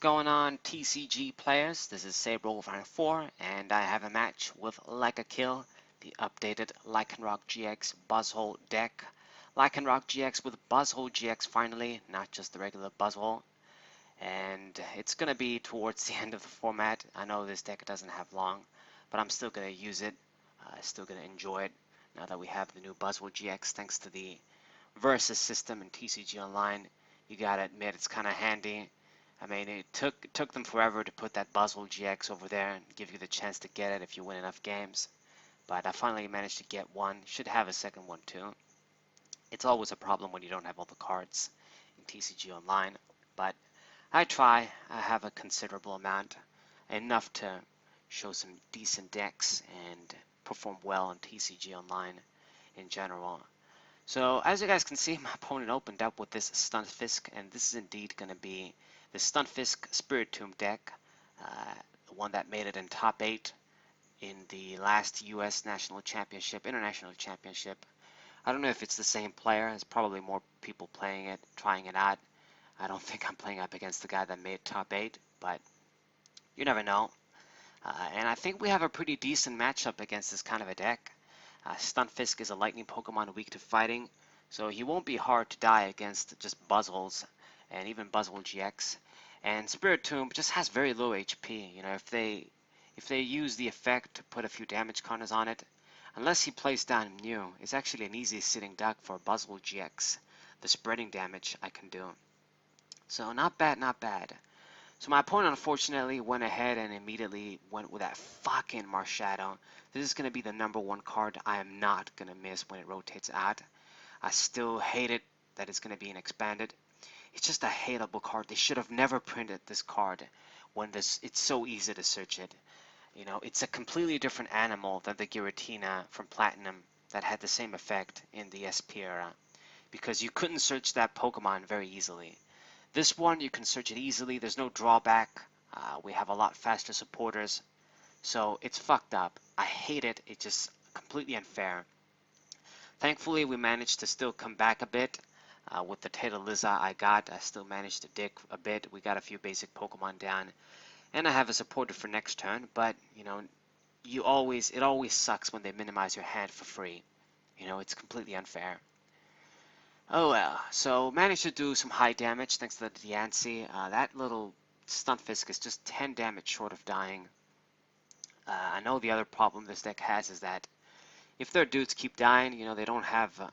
going on, TCG players? This is Saber4, and I have a match with Like a Kill, the updated Lycanroc GX Buzzwole deck. Lycanroc GX with Buzzwole GX finally, not just the regular Buzzwole. And it's going to be towards the end of the format. I know this deck doesn't have long, but I'm still going to use it. Still going to enjoy it now that we have the new Buzzwole GX thanks to the Versus system in TCG Online. You gotta admit it's kind of handy. I mean, it took them forever to put that Buzzwole GX over there and give you the chance to get it if you win enough games. But I finally managed to get one. Should have a second one too. It's always a problem when you don't have all the cards in TCG Online. But I try. I have a considerable amount. Enough to show some decent decks and perform well in TCG Online in general. So as you guys can see, my opponent opened up with this Stunfisk, and this is indeed going to be the Stunfisk Spiritomb deck, the one that made it in top 8 in the last US National Championship, International Championship. I don't know if it's the same player. There's probably more people playing it, trying it out. I don't think I'm playing up against the guy that made top 8, but you never know. And I think we have a pretty decent matchup against this kind of a deck. Stunfisk is a lightning Pokemon weak to fighting, so he won't be hard to die against just Buzzwoles and even Buzzwole GX. And Spiritomb just has very low HP. You know, if they use the effect to put a few damage counters on it, unless he plays down Mew, it's actually an easy sitting duck for Buzzwole GX. The spreading damage I can do. So not bad, not bad. So my opponent unfortunately went ahead and immediately went with that fucking Marshadow. This is going to be the #1 card I am not going to miss when it rotates out. I still hate it that it's going to be an expanded. It's just a hateable card. They should have never printed this card when it's so easy to search it. You know, it's a completely different animal than the Giratina from Platinum that had the same effect in the SP era, because you couldn't search that Pokemon very easily. This one, you can search it easily. There's no drawback. We have a lot faster supporters. So it's fucked up. I hate it. It's just completely unfair. Thankfully, we managed to still come back a bit. With the Tedaliza I got, I still managed to dig a bit. We got a few basic Pokemon down. And I have a supporter for next turn. But, you know, it always sucks when they minimize your hand for free. You know, it's completely unfair. Oh well, so managed to do some high damage thanks to the Diancie. That little Stunfisk is just 10 damage short of dying. I know the other problem this deck has is that if their dudes keep dying, you know, they don't have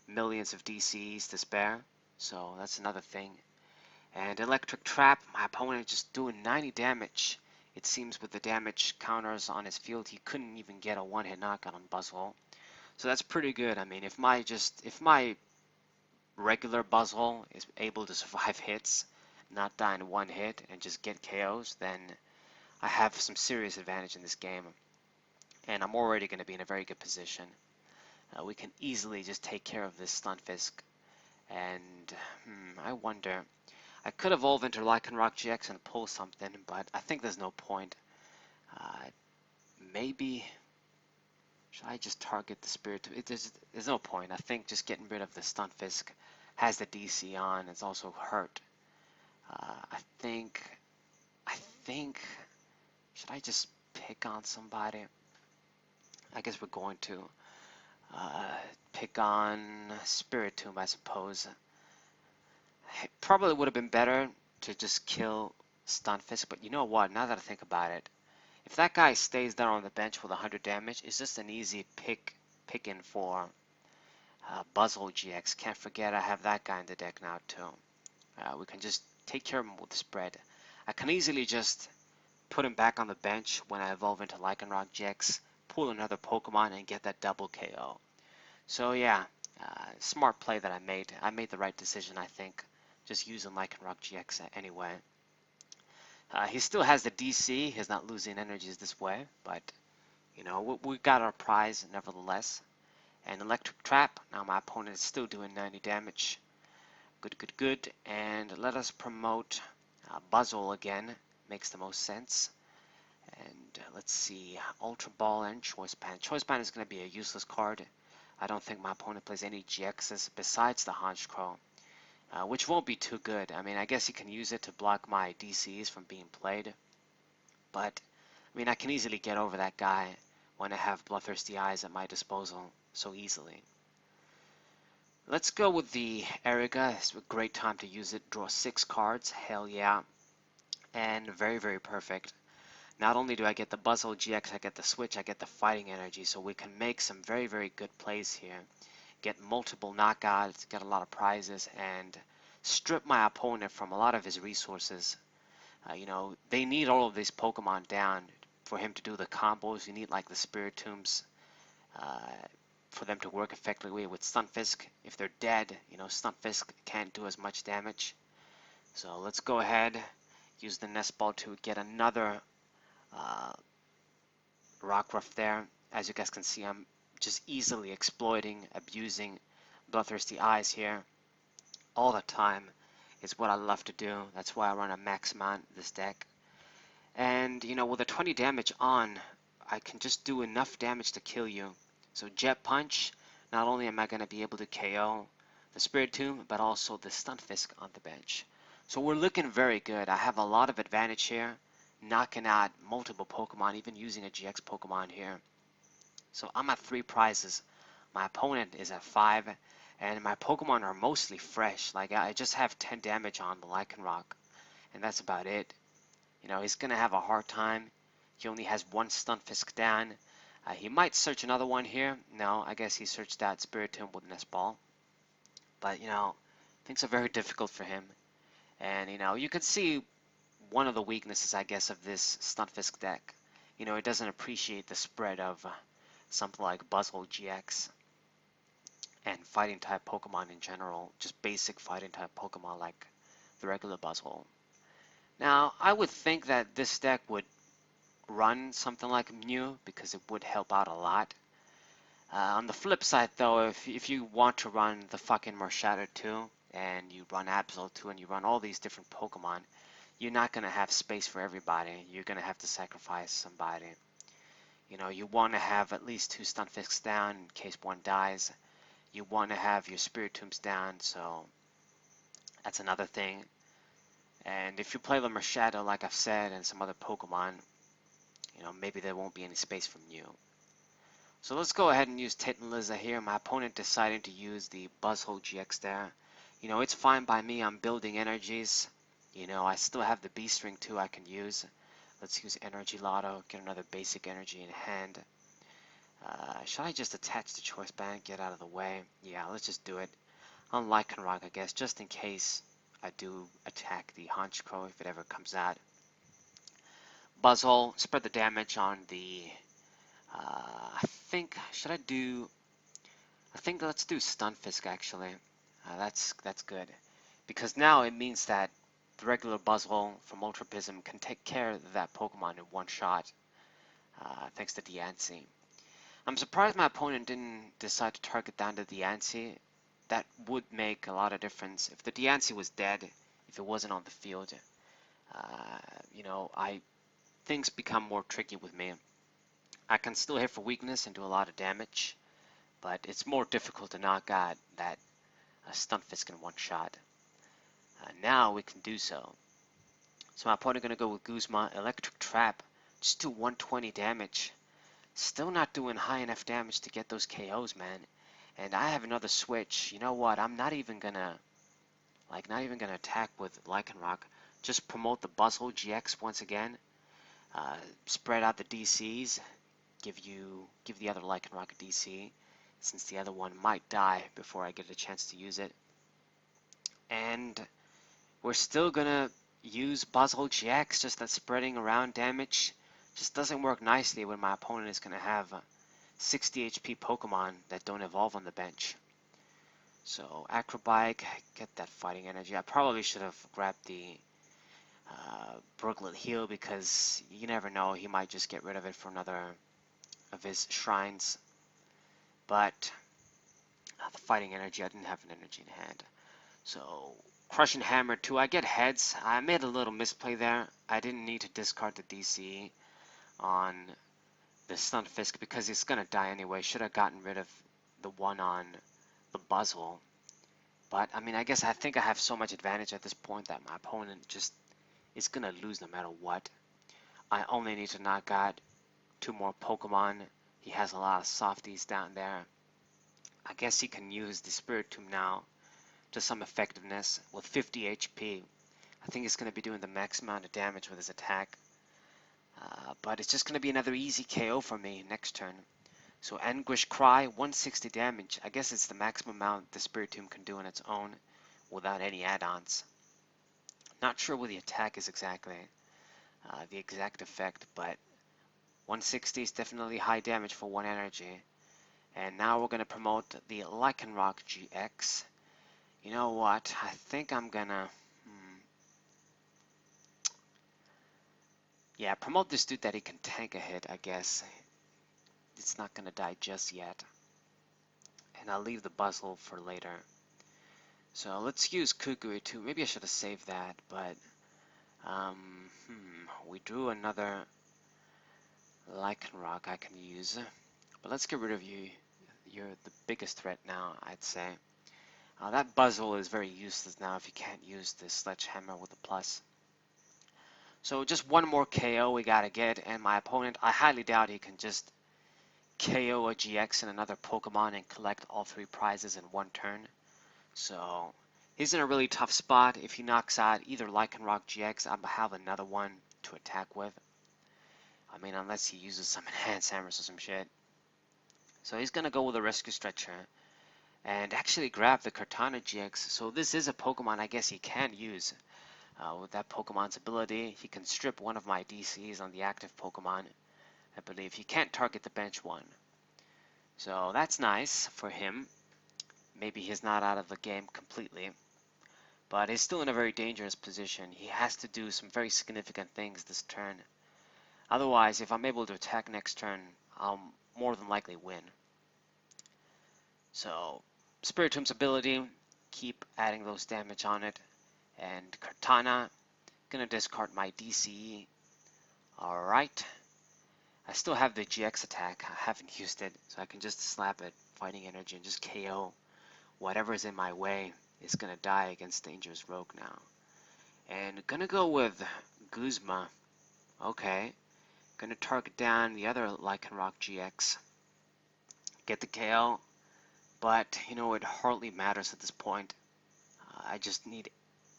millions of DCs to spare. So that's another thing. And Electric Trap, my opponent just doing 90 damage. It seems with the damage counters on his field, he couldn't even get a one-hit knockout on Buzzwole. So that's pretty good. I mean, if my regular Buzzwole is able to survive hits, not die in one hit, and just get KOs, then I have some serious advantage in this game. And I'm already going to be in a very good position. We can easily just take care of this Stunfisk. And I wonder, I could evolve into Lycanroc GX and pull something, but I think there's no point. Maybe should I just target the Spirit? There's no point. I think just getting rid of the Stunfisk has the DC on. It's also hurt. I think. Should I just pick on somebody? I guess we're going to pick on Spiritomb, I suppose. It probably would have been better to just kill Stunfisk, but you know what? Now that I think about it, if that guy stays there on the bench with 100 damage, it's just an easy pick-in for Buzzwole GX. Can't forget I have that guy in the deck now too. We can just take care of him with the spread. I can easily just put him back on the bench when I evolve into Lycanroc GX, pull another Pokemon, and get that double KO. So yeah, smart play that I made. I made the right decision, I think, just using Lycanroc GX anyway. He still has the DC. He's not losing energies this way, but you know, we got our prize nevertheless. And Electric Trap. Now my opponent is still doing 90 damage. Good. And let us promote Buzzwole again. Makes the most sense. And let's see, Ultra Ball and Choice Band. Choice Band is going to be a useless card. I don't think my opponent plays any GXs besides the Honchkrow. which won't be too good. I mean, I guess you can use it to block my DCs from being played, but I mean, I can easily get over that guy when I have Bloodthirsty Eyes at my disposal so easily. Let's go with the Eriga. It's a great time to use it. Draw 6 cards, hell yeah, and very, very perfect. Not only do I get the Buzzwole GX, I get the switch, I get the fighting energy, so we can make some very, very good plays here. Get multiple knockouts, get a lot of prizes, and strip my opponent from a lot of his resources. You know, they need all of these Pokemon down for him to do the combos. You need like the Spiritombs uh, for them to work effectively with Stunfisk. If they're dead, you know, Stunfisk can't do as much damage. So let's go ahead, use the Nest Ball to get another uh, Rockruff there. As you guys can see, I'm just easily exploiting, abusing Bloodthirsty Eyes here all the time. It's what I love to do. That's why I run a max amount this deck. And you know, with a 20 damage on, I can just do enough damage to kill you. So Jet Punch, not only am I going to be able to KO the Spiritomb, but also the Stunfisk on the bench. So we're looking very good. I have a lot of advantage here, knocking out multiple Pokemon, even using a GX Pokemon here. So I'm at 3 prizes. My opponent is at 5, and my Pokemon are mostly fresh. Like I just have 10 damage on the Lycanroc, and that's about it. You know, he's going to have a hard time. He only has 1 Stunfisk down. He might search another one here. No, I guess he searched that Spiritomb with Nest Ball. But, you know, things are very difficult for him. And, you know, you can see one of the weaknesses, I guess, of this Stunfisk deck. You know, it doesn't appreciate the spread of something like Buzzwole GX and fighting type Pokemon in general. Just basic fighting type Pokemon like the regular Buzzwole. Now, I would think that this deck would run something like Mew because it would help out a lot. On the flip side, though, if you want to run the fucking Marshadow too, and you run Absol too, and you run all these different Pokemon, you're not going to have space for everybody. You're going to have to sacrifice somebody. You know, you want to have at least 2 Stunfisks down in case one dies. You want to have your Spiritombs down, so that's another thing. And if you play the Marshadow, like I've said, and some other Pokemon, you know, maybe there won't be any space for Mew. So let's go ahead and use Titaniza here. My opponent deciding to use the Buzzwole GX there. You know, it's fine by me. I'm building energies. You know, I still have the B-String too I can use. Let's use Energy Lotto, get another basic energy in hand. Should I just attach the Choice Band, get out of the way? Yeah, let's just do it. On Lycanroc, I guess, just in case I do attack the Honchkrow if it ever comes out. Buzzwole, spread the damage on the I think let's do Stunfisk actually. That's good because now it means that the regular Buzzwole from Ultra Prism can take care of that Pokemon in one shot, thanks to Diancie. I'm surprised my opponent didn't decide to target down to Diancie. That would make a lot of difference if the Diancie was dead, if it wasn't on the field. You know, things become more tricky with me. I can still hit for weakness and do a lot of damage, but it's more difficult to knock out that Stunfisk in one shot. Now we can do so. So my opponent going to go with Guzma, Electric Trap, just do 120 damage. Still not doing high enough damage to get those KOs, man. And I have another switch. You know what? I'm not even gonna attack with Lycanroc. Just promote the Buzzwole GX once again. Spread out the DCs. Give the other Lycanroc a DC, since the other one might die before I get a chance to use it. And we're still gonna use Buzzwole GX, just that spreading around damage just doesn't work nicely when my opponent is gonna have 60 HP Pokemon that don't evolve on the bench. So Acrobike, get that fighting energy. I probably should have grabbed the Brooklet Heal because you never know, he might just get rid of it for another of his shrines. But the fighting energy, I didn't have an energy in hand. So Crushing Hammer 2, I get heads. I made a little misplay there. I didn't need to discard the DC on the Stunfisk because it's going to die anyway. Should have gotten rid of the one on the Buzzwole. But I mean, I think I have so much advantage at this point that my opponent just is gonna lose no matter what. I only need to knock out 2 more Pokemon. He has a lot of softies down there. I guess he can use the Spiritomb now to some effectiveness with 50 HP. I think he's going to be doing the max amount of damage with his attack. But it's just going to be another easy KO for me next turn. So Anguish Cry, 160 damage. I guess it's the maximum amount the Spiritomb can do on its own without any add-ons. Not sure what the attack is exactly, the exact effect, but 160 is definitely high damage for 1 energy. And now we're going to promote the Lycanroc GX. You know what? I think I'm gonna... Yeah, promote this dude that he can tank a hit, I guess. It's not gonna die just yet. And I'll leave the Buzzwole for later. So let's use Kukui too. Maybe I should have saved that, but... we drew another Lycanroc I can use. But let's get rid of you. You're the biggest threat now, I'd say. That Buzzwole is very useless now if you can't use this Sledgehammer with a plus. So just one more KO we gotta get, and my opponent, I highly doubt he can just KO a GX and another Pokemon and collect all 3 prizes in 1 turn. So he's in a really tough spot. If he knocks out either Lycanroc GX, I'll have another one to attack with. I mean, unless he uses some Enhanced Hammers or some shit. So he's gonna go with a Rescue Stretcher and actually grab the Kartana GX. So this is a Pokemon I guess he can use. With that Pokemon's ability, he can strip one of my DCs on the active Pokemon. I believe he can't target the bench one. So that's nice for him. Maybe he's not out of the game completely, but he's still in a very dangerous position. He has to do some very significant things this turn. Otherwise, if I'm able to attack next turn, I'll more than likely win. So Spiritomb's ability, keep adding those damage on it. And Kartana, gonna discard my DCE. Alright. I still have the GX attack. I haven't used it, so I can just slap it, fighting energy, and just KO. Whatever is in my way is gonna die against Dangerous Rogue now. And gonna go with Guzma. Okay. Gonna target down the other Lycanroc GX. Get the KO. But, you know, it hardly matters at this point. I just need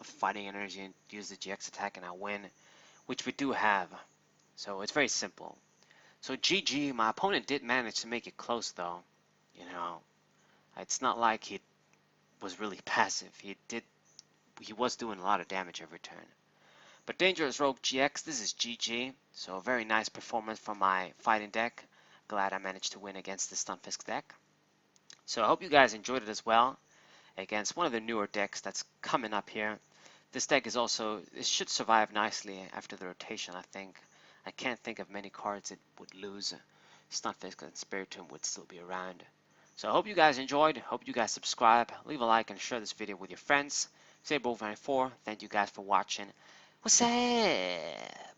fighting energy and use the GX attack and I win, which we do have. So it's very simple. So GG, my opponent did manage to make it close though. You know, it's not like he was really passive. He was doing a lot of damage every turn. But Dangerous Rogue GX, this is GG. So a very nice performance from my fighting deck. Glad I managed to win against the Stunfisk deck. So I hope you guys enjoyed it as well against one of the newer decks that's coming up here. This deck is also, it should survive nicely after the rotation, I think. I can't think of many cards it would lose. Stunfisk and Spiritomb would still be around. So I hope you guys enjoyed. Hope you guys subscribe, leave a like, and share this video with your friends. SaberWolf94, thank you guys for watching. What's up?